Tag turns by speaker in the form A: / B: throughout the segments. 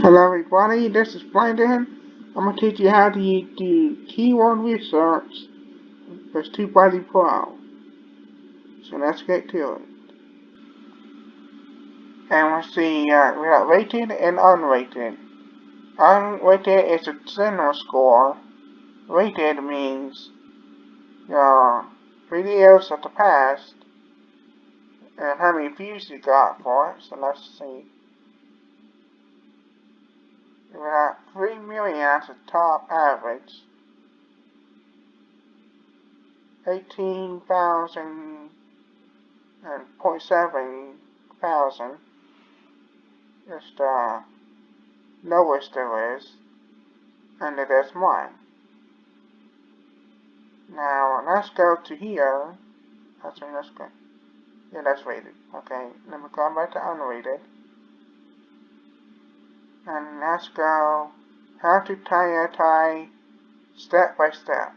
A: Hello everybody, this is Brandon. I'm going to teach you how to do keyword research with Tubebuddy Pro. So let's get to it. And we'll see, we got rated and unrated. Unrated is a general score. Rated means your videos of the past and how many views you got for it. So let's see. We got 3 million as the top average. 18,000 and 0.7 thousand is the lowest there is, and it is mine. Now let's go to here. Let's go. Yeah, that's rated. Okay, let me go back to unrated. And let's go how to tie a tie step by step.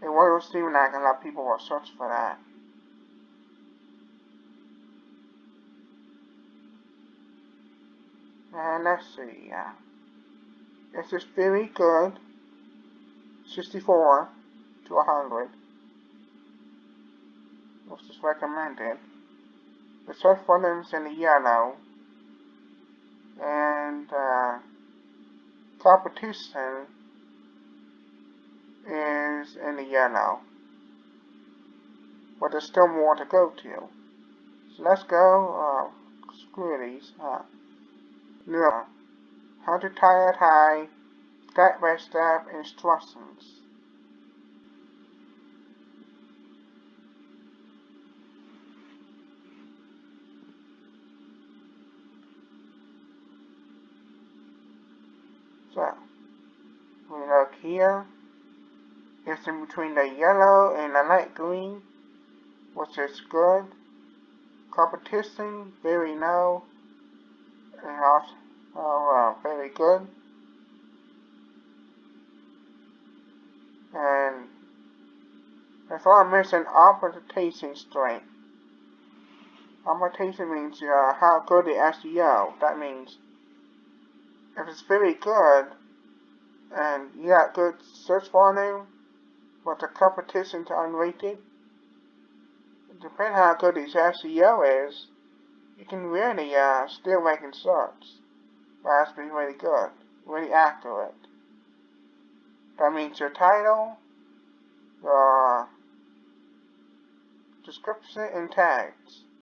A: It will seem like a lot of people will search for that. And let's see, this is very good. 64 to 100. Which is recommended. The search button is in the yellow. And competition is in the yellow. But there's still more to go to. So let's go, screw these. No. How to tie a tie, step-by-step instructions. So, we look here. It's in between the yellow and the light green, which is good. Competition, very low. And also, very good. And that's all I'm missing, augmentation strength. Augmentation means how good the SEO. That means if it's very good and you got good search volume, but the competition's unrated, depending how good the SEO is, you can really still rank in search. But it has to be really good, really accurate. That means your title, your description, and tags.